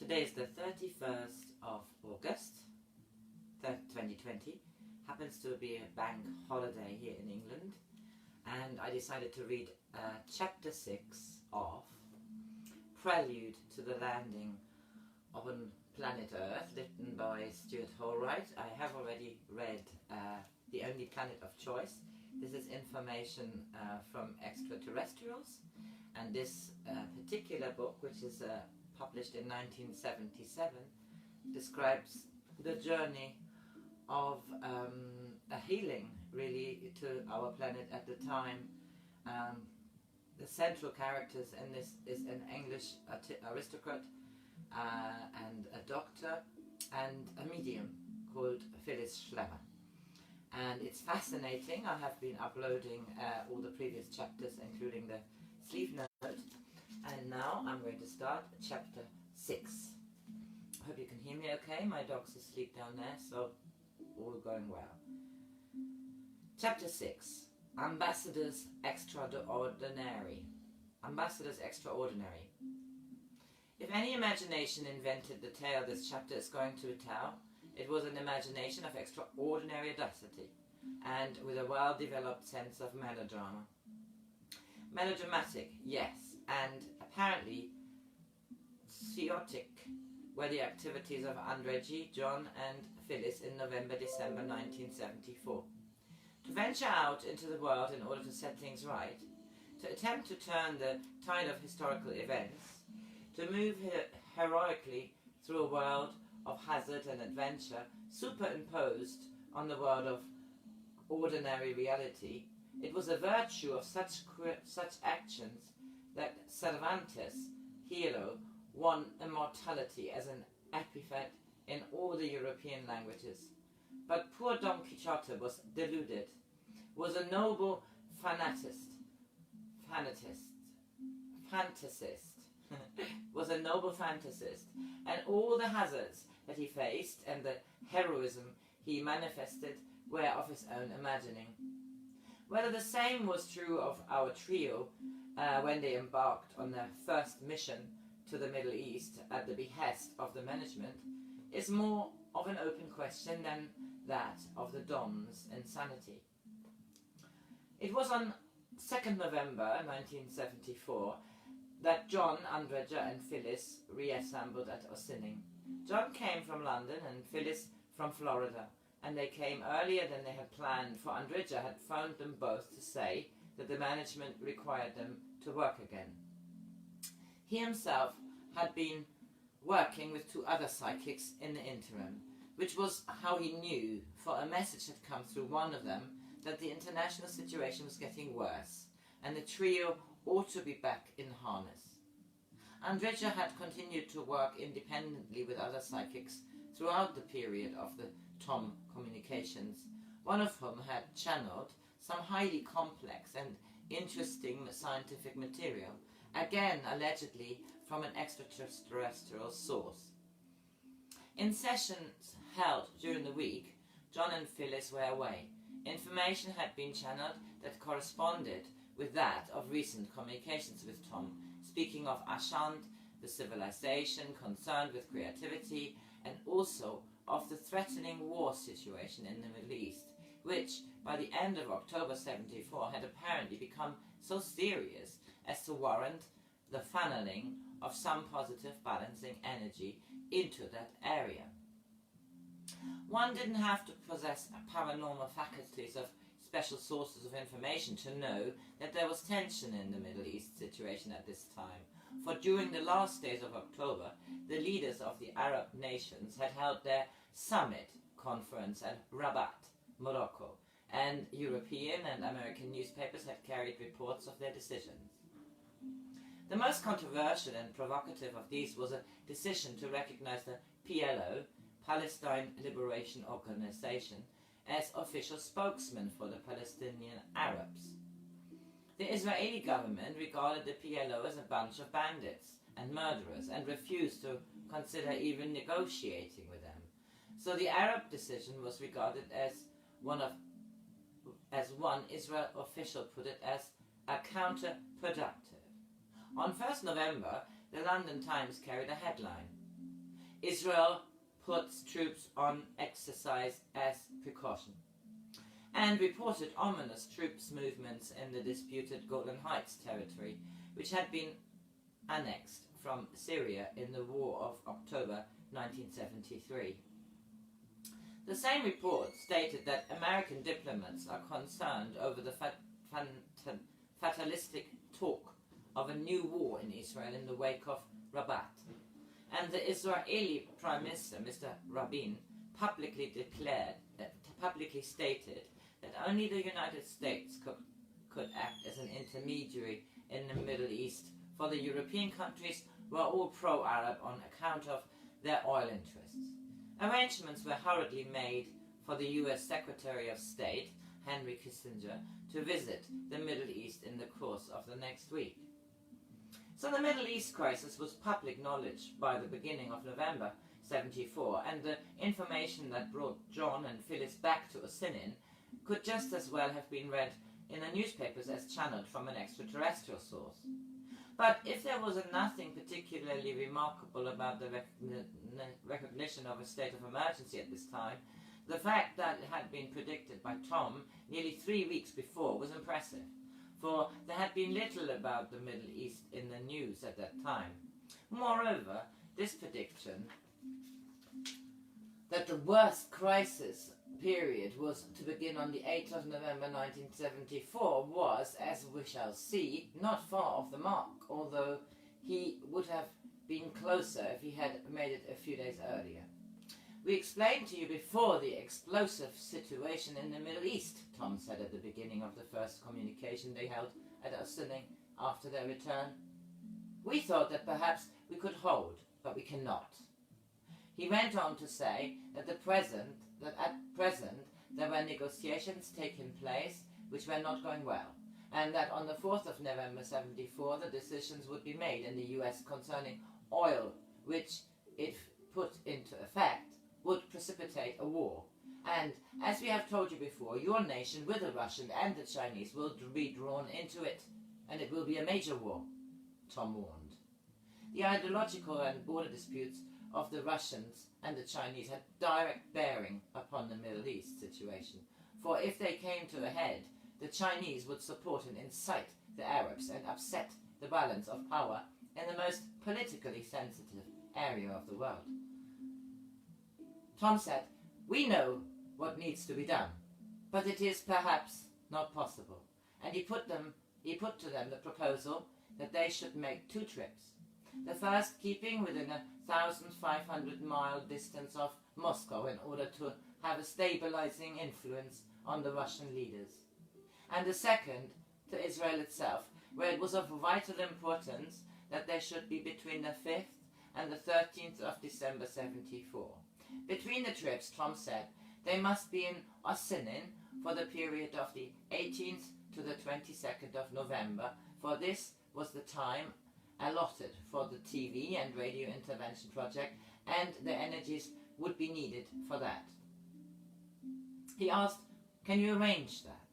Today is the 31st of August 2020. Happens to be a bank holiday here in England, and I decided to read chapter 6 of Prelude to the Landing on Planet Earth, written by Stuart Holroyd. I have already read The Only Planet of Choice. This is information from Extraterrestrials, and this particular book, which is published in 1977, describes the journey of a healing, really, to our planet at the time. The central characters in this is an English aristocrat and a doctor and a medium called Phyllis Schlemmer. And it's fascinating. I have been uploading all the previous chapters, including the sleeve note. And now I'm going to start chapter 6. I hope you can hear me okay. My dog's asleep down there, so all going well. Chapter 6. Ambassadors Extraordinary. Ambassadors Extraordinary. If any imagination invented the tale this chapter is going to tell, it was an imagination of extraordinary audacity, and with a well-developed sense of melodrama. Melodramatic, yes, and apparently chaotic were the activities of Andrija, John and Phyllis in November-December 1974. To venture out into the world in order to set things right, to attempt to turn the tide of historical events, to move heroically through a world of hazard and adventure superimposed on the world of ordinary reality, it was a virtue of such actions that Cervantes' hero won immortality as an epithet in all the European languages. But poor Don Quixote was deluded, was a noble fantasist, was a noble fantasist, and all the hazards that he faced and the heroism he manifested were of his own imagining. Whether the same was true of our trio when they embarked on their first mission to the Middle East at the behest of the management is more of an open question than that of the Don's insanity. It was on 2nd November 1974 that John, Andrija and Phyllis reassembled at Ossining. John came from London and Phyllis from Florida, and they came earlier than they had planned, for Andrija had phoned them both to say that the management required them to work again. He himself had been working with 2 other psychics in the interim, which was how he knew, for a message had come through one of them that the international situation was getting worse, and the trio ought to be back in harness. Andrija had continued to work independently with other psychics throughout the period of the Tom communications, one of whom had channeled some highly complex and interesting scientific material, again allegedly from an extraterrestrial source. In sessions held during the week, John and Phyllis were away. Information had been channeled that corresponded with that of recent communications with Tom, speaking of Ashant, the civilization concerned with creativity, and also of the threatening war situation in the Middle East, which by the end of October 74 had apparently become so serious as to warrant the funneling of some positive balancing energy into that area. One didn't have to possess paranormal faculties of special sources of information to know that there was tension in the Middle East situation at this time, for during the last days of October, the leaders of the Arab nations had held their summit conference at Rabat, Morocco, and European and American newspapers had carried reports of their decisions. The most controversial and provocative of these was a decision to recognize the PLO, Palestine Liberation Organization, as official spokesman for the Palestinian Arabs. The Israeli government regarded the PLO as a bunch of bandits and murderers and refused to consider even negotiating with them. So the Arab decision was regarded as one Israel official put it, as a counterproductive. On 1st November, the London Times carried a headline: Israel puts troops on exercise as precaution, and reported ominous troops movements in the disputed Golan Heights territory, which had been annexed from Syria in the War of October 1973. The same report stated that American diplomats are concerned over the fatalistic talk of a new war in Israel in the wake of Rabat, and the Israeli Prime Minister, Mr. Rabin, publicly stated that only the United States could act as an intermediary in the Middle East, for the European countries were all pro-Arab on account of their oil interests. Arrangements were hurriedly made for the US Secretary of State, Henry Kissinger, to visit the Middle East in the course of the next week. So the Middle East crisis was public knowledge by the beginning of November 74, and the information that brought John and Phyllis back to Osinin could just as well have been read in the newspapers as channeled from an extraterrestrial source. But if there was nothing particularly remarkable about the recognition of a state of emergency at this time, the fact that it had been predicted by Tom nearly 3 weeks before was impressive, for there had been little about the Middle East in the news at that time. Moreover, this prediction that the worst crisis period was to begin on the 8th of November 1974 was, as we shall see, not far off the mark, although he would have been closer if he had made it a few days earlier. We explained to you before the explosive situation in the Middle East, Tom said at the beginning of the first communication they held at Osinin after their return. We thought that perhaps we could hold, but we cannot. He went on to say that at present there were negotiations taking place which were not going well, and that on the 4th of November 74 the decisions would be made in the US concerning oil, which, if put into effect, would precipitate a war. And, as we have told you before, your nation with the Russian and the Chinese will be drawn into it, and it will be a major war, Tom warned. The ideological and border disputes of the Russians and the Chinese had direct bearing upon the Middle East situation, for if they came to a head, the Chinese would support and incite the Arabs and upset the balance of power in the most politically sensitive area of the world. Tom said, "We know what needs to be done, but it is perhaps not possible," and he put to them the proposal that they should make 2 trips. The first keeping within a 1,500-mile distance of Moscow in order to have a stabilizing influence on the Russian leaders, and the second to Israel itself, where it was of vital importance that they should be between the 5th and the 13th of December 74. Between the trips, Tom said, they must be in Osinin for the period of the 18th to the 22nd of November, for this was the time allotted for the TV and radio intervention project, and the energies would be needed for that. He asked, "Can you arrange that?"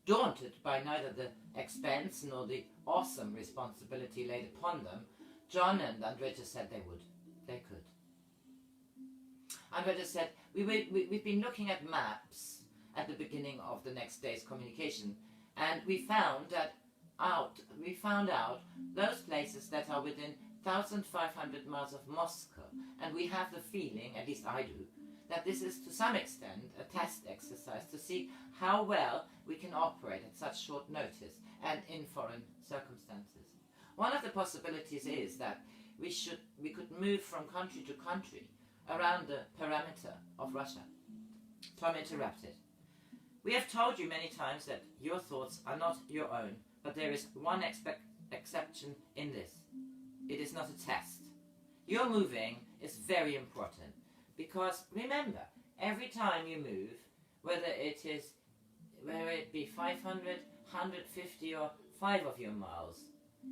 Daunted by neither the expense nor the awesome responsibility laid upon them, John and Andrija said they could. Andrija said, we've been looking at maps at the beginning of the next day's communication, and we found out those places that are within 1,500 miles of Moscow, and we have the feeling, at least I do, that this is to some extent a test exercise to see how well we can operate at such short notice and in foreign circumstances. One of the possibilities is that we could move from country to country around the perimeter of Russia. Tom interrupted. "We have told you many times that your thoughts are not your own, but there is one exception in this. It is not a test. Your moving is very important, because remember, every time you move, whether it be 500, 150 or 5 of your miles,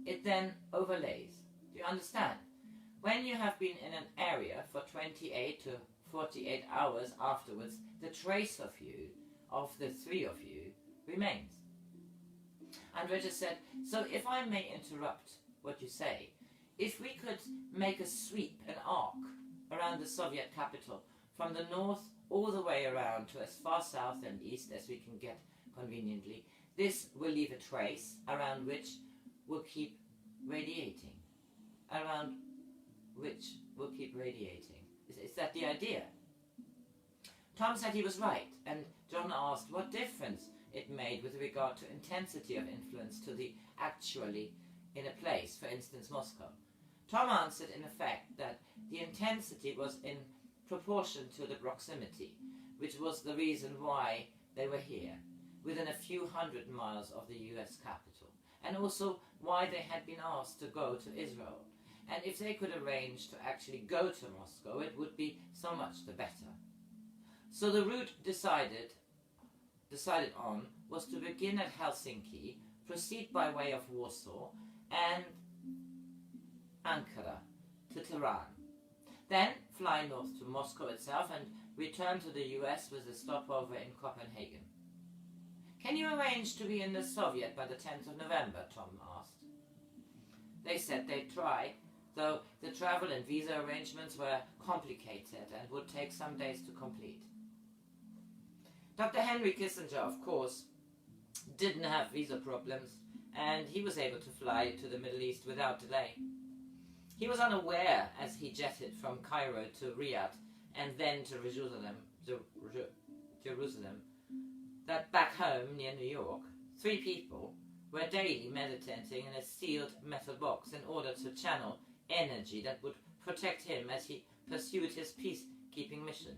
it then overlays. Do you understand? When you have been in an area for 28 to 48 hours afterwards, the trace of you, of the 3 of you, remains." Andrija said, "So if I may interrupt what you say, if we could make a sweep, an arc, around the Soviet capital, from the north all the way around to as far south and east as we can get conveniently. This will leave a trace around which will keep radiating. Around which will keep radiating. Is that the idea? Tom said he was right, and John asked what difference it made with regard to intensity of influence to the actually in a place, for instance Moscow. Tom answered in effect that the intensity was in proportion to the proximity, which was the reason why they were here, within a few hundred miles of the US capital, and also why they had been asked to go to Israel. And if they could arrange to actually go to Moscow, it would be so much the better. So the route decided on was to begin at Helsinki, proceed by way of Warsaw and Ankara to Tehran, then fly north to Moscow itself and return to the US with a stopover in Copenhagen. Can you arrange to be in the Soviet by the 10th of November, Tom asked. They said they'd try, though the travel and visa arrangements were complicated and would take some days to complete. Dr. Henry Kissinger, of course, didn't have visa problems, and he was able to fly to the Middle East without delay. He was unaware, as he jetted from Cairo to Riyadh and then to Jerusalem, that back home near New York, 3 people were daily meditating in a sealed metal box in order to channel energy that would protect him as he pursued his peacekeeping mission.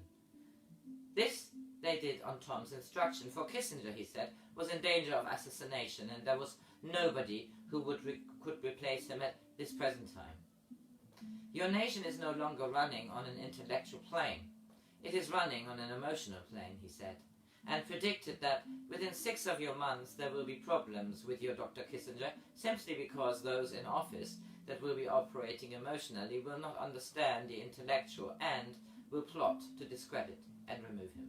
This they did on Tom's instruction, for Kissinger, he said, was in danger of assassination, and there was nobody who could replace him at this present time. Your nation is no longer running on an intellectual plane. It is running on an emotional plane, he said, and predicted that within 6 of your months there will be problems with your Dr. Kissinger, simply because those in office that will be operating emotionally will not understand the intellectual and will plot to discredit and remove him.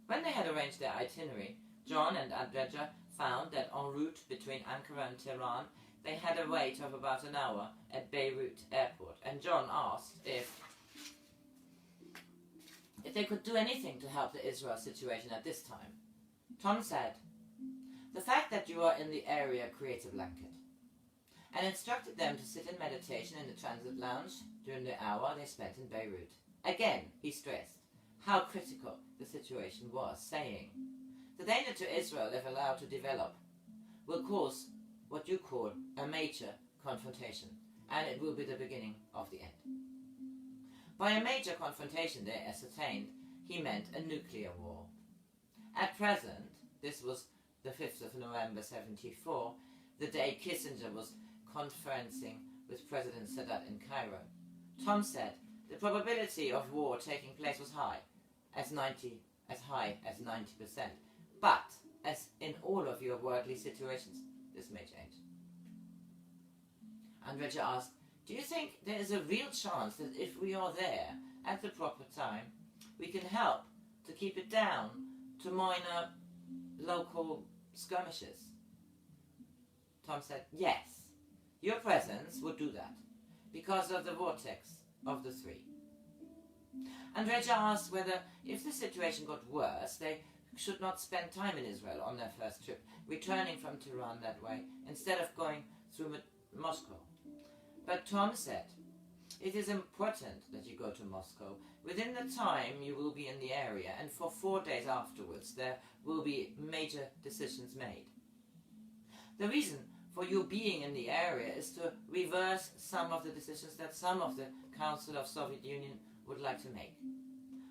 When they had arranged their itinerary, John and Andrija found that en route between Ankara and Tehran they had a wait of about an hour at Beirut airport, and John asked if they could do anything to help the Israel situation at this time. Tom said, "The fact that you are in the area creates a blanket," and instructed them to sit in meditation in the transit lounge during the hour they spent in Beirut. Again, he stressed how critical the situation was, saying, "The danger to Israel, if allowed to develop, will cause what you call a major confrontation, and it will be the beginning of the end." By a major confrontation, they ascertained, he meant a nuclear war. At present, this was the 5th of November 1974, the day Kissinger was conferencing with President Sadat in Cairo. Tom said the probability of war taking place was high as 90%, but as in all of your worldly situations, this may change. Andrija asked, "Do you think there is a real chance that if we are there at the proper time, we can help to keep it down to minor local skirmishes?" Tom said, "Yes, your presence would do that, because of the vortex of the 3. Andrija asked whether, if the situation got worse, they should not spend time in Israel on their first trip, returning from Tehran that way, instead of going through Moscow. But Tom said, "It is important that you go to Moscow within the time you will be in the area, and for 4 days afterwards there will be major decisions made. The reason for you being in the area is to reverse some of the decisions that some of the Council of Soviet Union would like to make.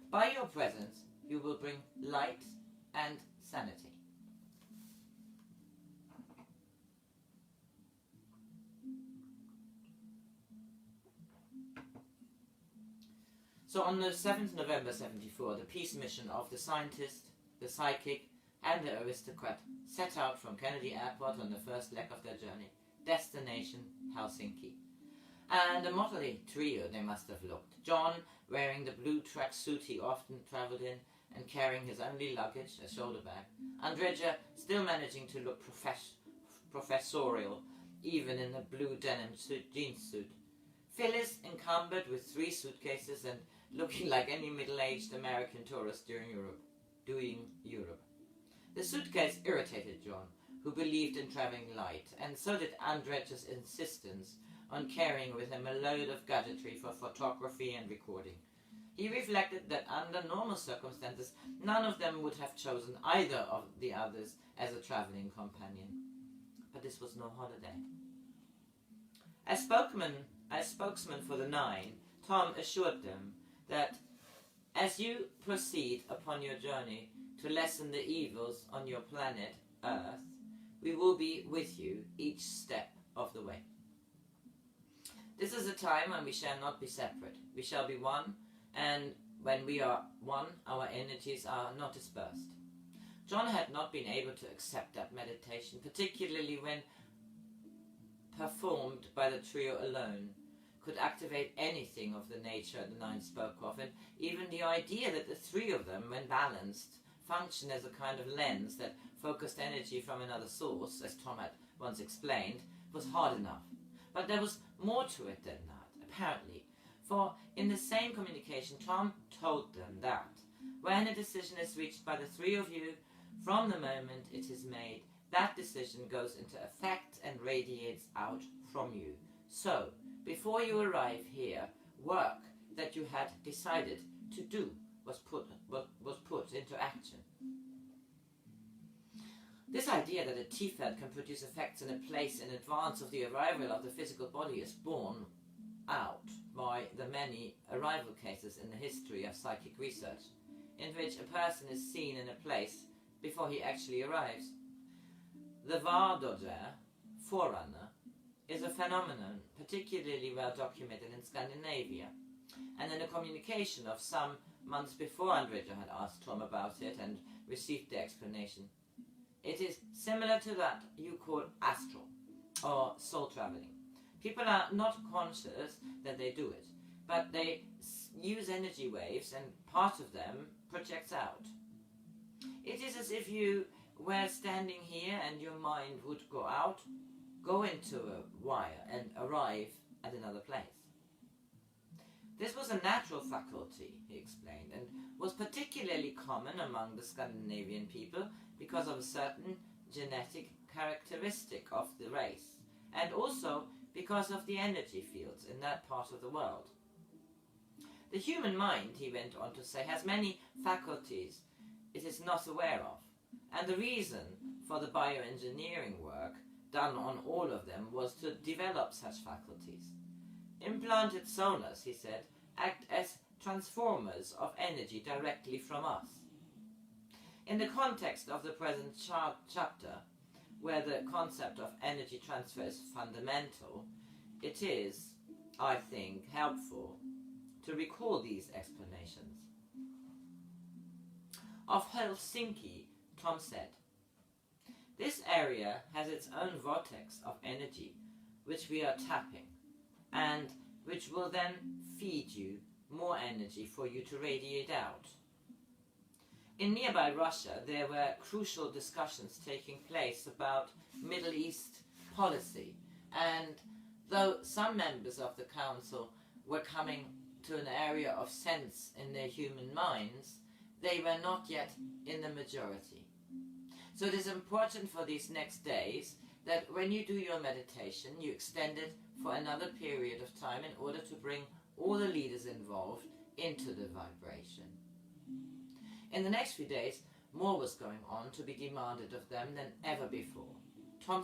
By your presence, you will bring light and sanity." So on the 7th November 1974, the peace mission of the scientist, the psychic, and the aristocrat set out from Kennedy Airport on the first leg of their journey, destination Helsinki. And a motley trio they must have looked. John, wearing the blue tracksuit he often travelled in and carrying his only luggage, a shoulder bag. Andrija still managing to look professorial, even in the blue denim jeans suit. Phyllis, encumbered with 3 suitcases and looking like any middle-aged American tourist doing Europe. The suitcase irritated John, who believed in travelling light, and so did Andrija's insistence on carrying with him a load of gadgetry for photography and recording. He reflected that under normal circumstances, none of them would have chosen either of the others as a travelling companion. But this was no holiday. As spokesman for the 9, Tom assured them that as you proceed upon your journey to lessen the evils on your planet, Earth, we will be with you each step of the way. This is a time when we shall not be separate. We shall be one, and when we are one, our energies are not dispersed. John had not been able to accept that meditation, particularly when performed by the trio alone, could activate anything of the nature the 9 spoke of, and even the idea that the 3 of them, when balanced, function as a kind of lens that focused energy from another source, as Tom had once explained, was hard enough. But there was more to it than that, apparently, for in the same communication Tom told them that when a decision is reached by the 3 of you, from the moment it is made, that decision goes into effect and radiates out from you. So, before you arrive here, work that you had decided to do was put into action. This idea that a T-Fed can produce effects in a place in advance of the arrival of the physical body is borne out by the many arrival cases in the history of psychic research, in which a person is seen in a place before he actually arrives. The Vardoger, forerunner, is a phenomenon particularly well documented in Scandinavia, and in a communication of some months before Andrija had asked Tom about it and received the explanation. It is similar to that you call astral, or soul traveling. People are not conscious that they do it, but they use energy waves and part of them projects out. It is as if you were standing here and your mind would go out, go into a wire and arrive at another place. This was a natural faculty, he explained, and was particularly common among the Scandinavian people because of a certain genetic characteristic of the race, and also because of the energy fields in that part of the world. The human mind, he went on to say, has many faculties it is not aware of, and the reason for the bioengineering work done on all of them was to develop such faculties. Implanted sonars, he said, act as transformers of energy directly from us. In the context of the present chapter, where the concept of energy transfer is fundamental, it is, I think, helpful to recall these explanations. Of Helsinki, Tom said, "This area has its own vortex of energy, which we are tapping, and which will then feed you more energy for you to radiate out." In nearby Russia, there were crucial discussions taking place about Middle East policy, and though some members of the council were coming to an area of sense in their human minds, they were not yet in the majority. So it is important for these next days that when you do your meditation, you extend it for another period of time in order to bring all the leaders involved into the vibration. In the next few days, more was going on to be demanded of them than ever before. Tom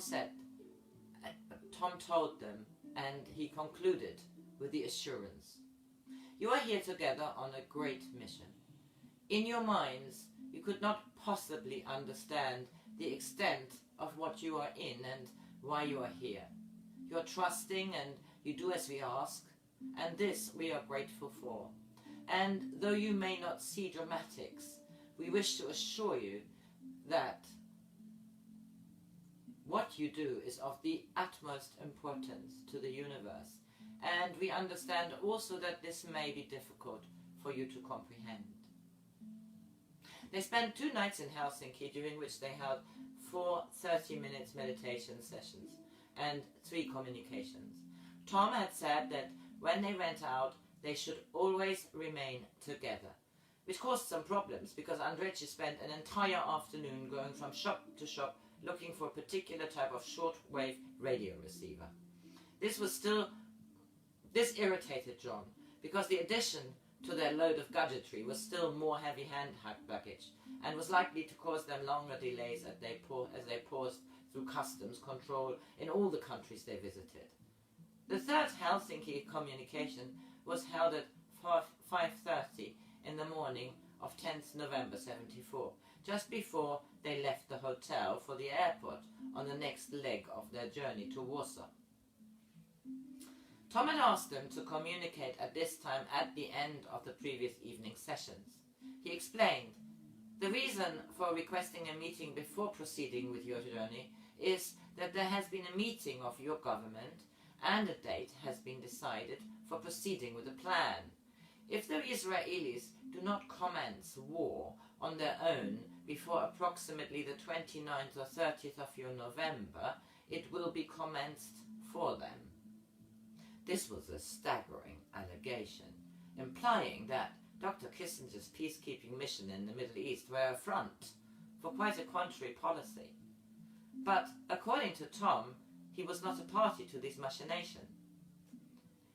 told them, and he concluded with the assurance, "You are here together on a great mission. In your minds, you could not possibly understand the extent of what you are in and why you are here. You are trusting and you do as we ask, and this we are grateful for. And though you may not see dramatics, we wish to assure you that what you do is of the utmost importance to the universe, and we understand also that this may be difficult for you to comprehend." They spent 2 nights in Helsinki, during which they held 4 30-minute meditation sessions and 3 communications. Tom had said that when they went out, they should always remain together, which caused some problems because Andrija spent an entire afternoon going from shop to shop looking for a particular type of shortwave radio receiver. This irritated John because the addition to their load of gadgetry was still more heavy hand baggage and was likely to cause them longer delays as they paused through customs control in all the countries they visited. The third Helsinki communication was held at 5:30 in the morning of 10th November 74, just before they left the hotel for the airport on the next leg of their journey to Warsaw. Tom had asked them to communicate at this time at the end of the previous evening's sessions. He explained, "The reason for requesting a meeting before proceeding with your journey is that there has been a meeting of your government and a date has been decided for proceeding with the plan. If the Israelis do not commence war on their own before approximately the 29th or 30th of your November, it will be commenced for them." This was a staggering allegation, implying that Dr. Kissinger's peacekeeping mission in the Middle East were a front for quite a contrary policy. But according to Tom, he was not a party to this machination.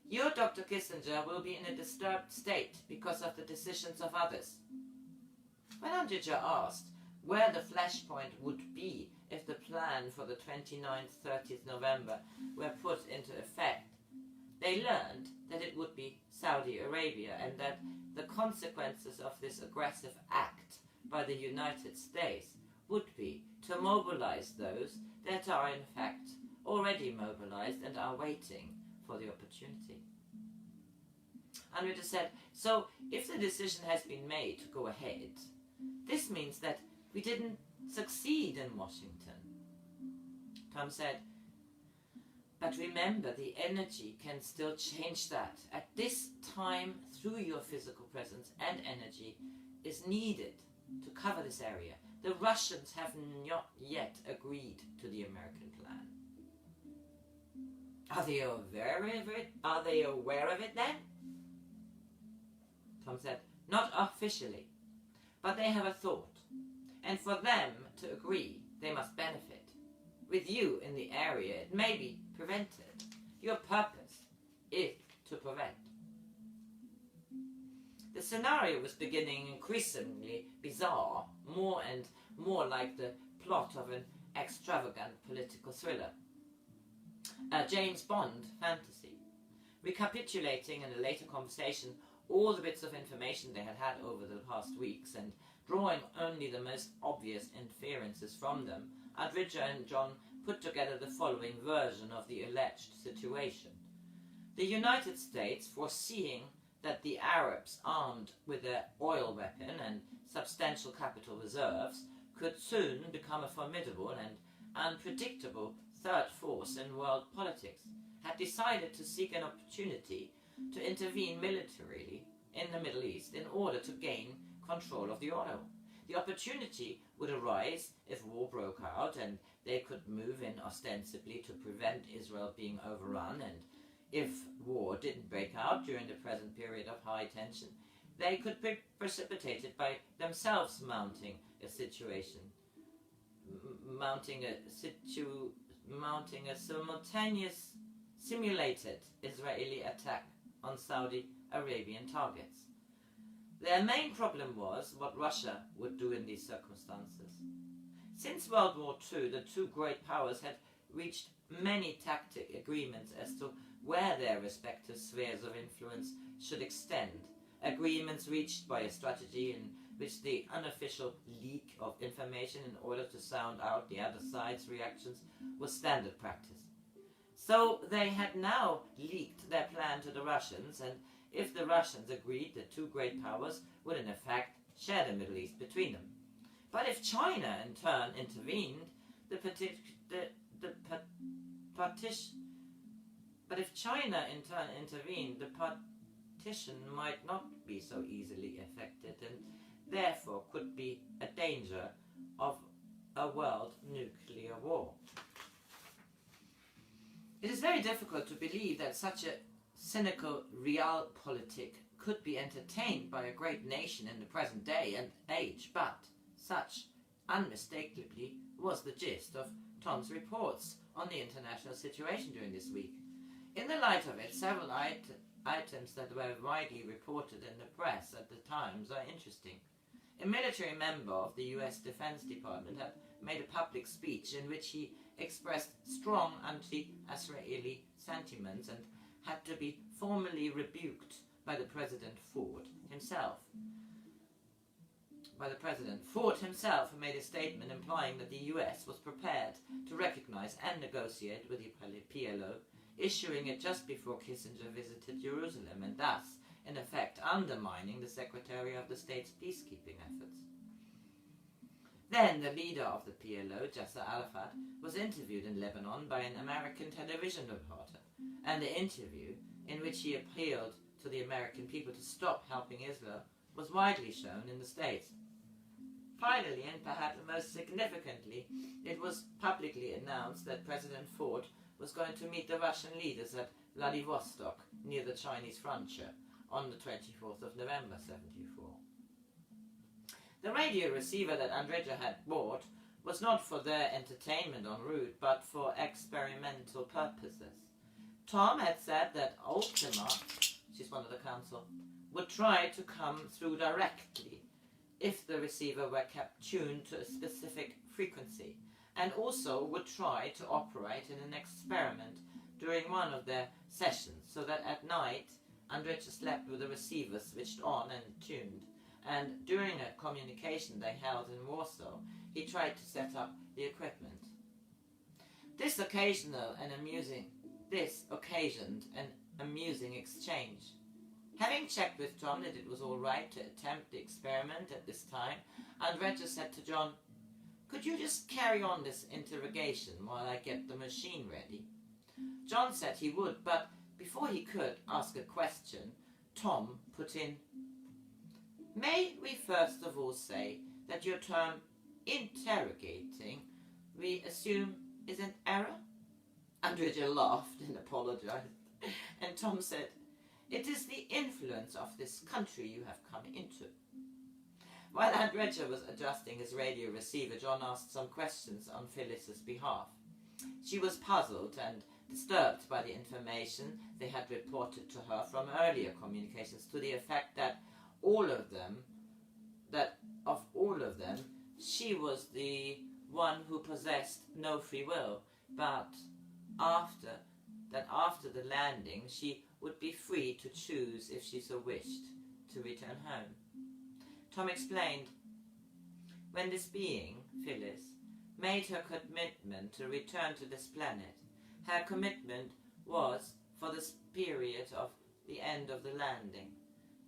"Your Dr. Kissinger will be in a disturbed state because of the decisions of others." When Andrija asked where the flashpoint would be if the plan for the 29th, 30th November were put into effect, they learned that it would be Saudi Arabia and that the consequences of this aggressive act by the United States would be to mobilize those that are in fact already mobilized and are waiting for the opportunity. Andrija said, "So if the decision has been made to go ahead, this means that we didn't succeed in Washington." Tom said, "But remember, the energy can still change that. At this time, through your physical presence and energy is needed to cover this area. The Russians have not yet agreed to the American plan." Are they aware of it then? Tom said, "Not officially, but they have a thought. And for them to agree, they must benefit. With you in the area, it may be prevented. Your purpose is to prevent." The scenario was beginning increasingly bizarre, more and more like the plot of an extravagant political thriller. A James Bond fantasy. Recapitulating in a later conversation all the bits of information they had had over the past weeks and drawing only the most obvious inferences from them, Andrija and John put together the following version of the alleged situation. The United States, foreseeing that the Arabs, armed with their oil weapon and substantial capital reserves, could soon become a formidable and unpredictable third force in world politics, had decided to seek an opportunity to intervene militarily in the Middle East in order to gain control of the oil. The opportunity would arise if war broke out and they could move in ostensibly to prevent Israel being overrun, and if war didn't break out during the present period of high tension, they could be precipitated by themselves mounting a simultaneous simulated Israeli attack on Saudi Arabian targets. Their main problem was what Russia would do in these circumstances. Since World War II, the two great powers had reached many tactic agreements as to where their respective spheres of influence should extend, agreements reached by a strategy in which the unofficial leak of information in order to sound out the other side's reactions was standard practice. So they had now leaked their plan to the Russians, and if the Russians agreed, the two great powers would in effect share the Middle East between them. But if China in turn intervened, the partition might not be so easily effected, and therefore could be a danger of a world nuclear war. It is very difficult to believe that such a cynical realpolitik could be entertained by a great nation in the present day and age, but such unmistakably was the gist of Tom's reports on the international situation during this week. In the light of it, several items that were widely reported in the press at the Times are interesting. A military member of the US Defense Department had made a public speech in which he expressed strong anti-Israeli sentiments and had to be formally rebuked by the President Ford himself. Ford himself made a statement implying that the US was prepared to recognize and negotiate with the PLO, issuing it just before Kissinger visited Jerusalem and thus, in effect, undermining the Secretary of the State's peacekeeping efforts. Then the leader of the PLO, Yasser Arafat, was interviewed in Lebanon by an American television reporter, and the interview, in which he appealed to the American people to stop helping Israel, was widely shown in the States. Finally, and perhaps most significantly, it was publicly announced that President Ford was going to meet the Russian leaders at Vladivostok, near the Chinese frontier, on the 24th of November 1974. The radio receiver that Andrija had bought was not for their entertainment en route, but for experimental purposes. Tom had said that Ultima, she's one of the council, would try to come through directly if the receiver were kept tuned to a specific frequency, and also would try to operate in an experiment during one of their sessions, so that at night Andrija slept with the receiver switched on and tuned, and during a communication they held in Warsaw, he tried to set up the equipment. This occasioned an amusing exchange. Having checked with John that it was all right to attempt the experiment at this time, Andrija said to John, "Could you just carry on this interrogation while I get the machine ready?" John said he would, but before he could ask a question, Tom put in, "May we first of all say that your term interrogating, we assume, is an error?" Andrija laughed and apologized, and Tom said, "It is the influence of this country you have come into." While Andrija was adjusting his radio receiver, John asked some questions on Phyllis's behalf. She was puzzled and disturbed by the information they had reported to her from earlier communications, to the effect that of all of them, she was the one who possessed no free will, but after the landing she would be free to choose, if she so wished, to return home. Tom explained, when this being, Phyllis, made her commitment to return to this planet, her commitment was for the period of the end of the landing.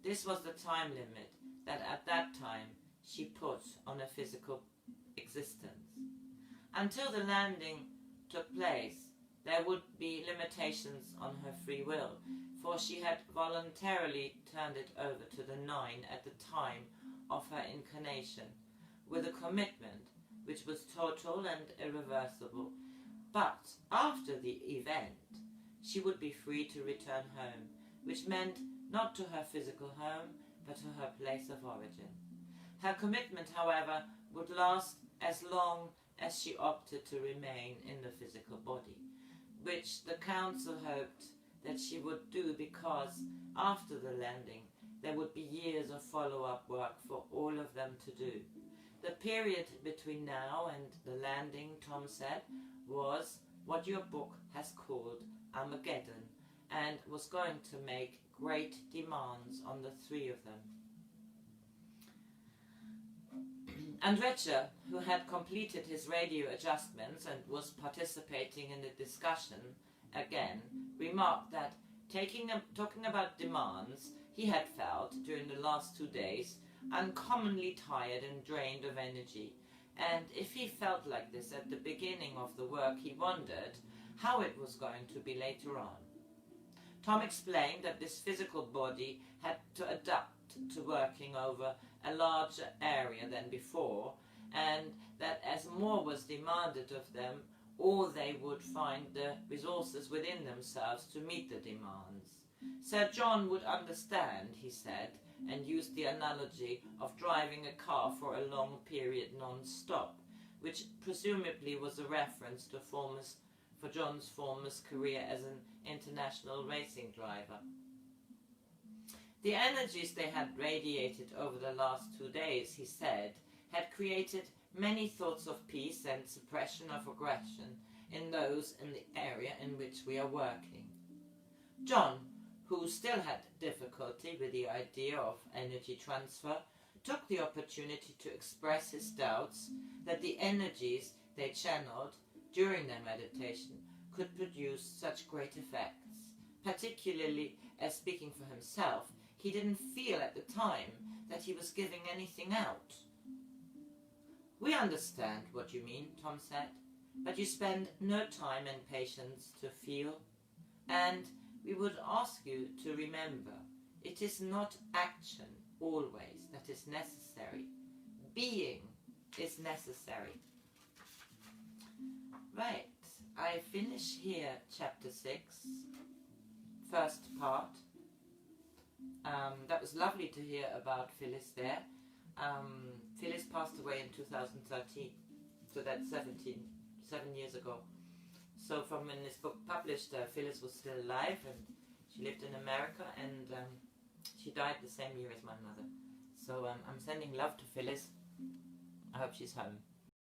This was the time limit that at that time she put on a physical existence. Until the landing took place, there would be limitations on her free will, for she had voluntarily turned it over to the Nine at the time of her incarnation, with a commitment which was total and irreversible. But after the event, she would be free to return home, which meant not to her physical home, but to her place of origin. Her commitment, however, would last as long as she opted to remain in the physical body, which the council hoped that she would do, because after the landing there would be years of follow-up work for all of them to do. The period between now and the landing, Tom said, was what your book has called Armageddon, and was going to make great demands on the three of them. Andrija, who had completed his radio adjustments and was participating in the discussion again, remarked that talking about demands, he had felt during the last 2 days uncommonly tired and drained of energy, and if he felt like this at the beginning of the work, he wondered how it was going to be later on. Tom explained that this physical body had to adapt to working over a larger area than before, and that as more was demanded of them, all they would find the resources within themselves to meet the demands. Sir John would understand, he said, and used the analogy of driving a car for a long period non-stop, which presumably was a reference to for John's former career as an international racing driver. The energies they had radiated over the last 2 days, he said, had created many thoughts of peace and suppression of aggression in those in the area in which we are working. John, who still had difficulty with the idea of energy transfer, took the opportunity to express his doubts that the energies they channeled during their meditation could produce such great effects, particularly as, speaking for himself, he didn't feel at the time that he was giving anything out. "We understand what you mean," Tom said, "but you spend no time and patience to feel, and we would ask you to remember, it is not action always that is necessary. Being is necessary." Right, I finish here chapter 6, first part. That was lovely to hear about Phyllis there. Phyllis passed away in 2013, so that's 7 years ago. So from when this book published, Phyllis was still alive, and she lived in America, and she died the same year as my mother. So I'm sending love to Phyllis. I hope she's home.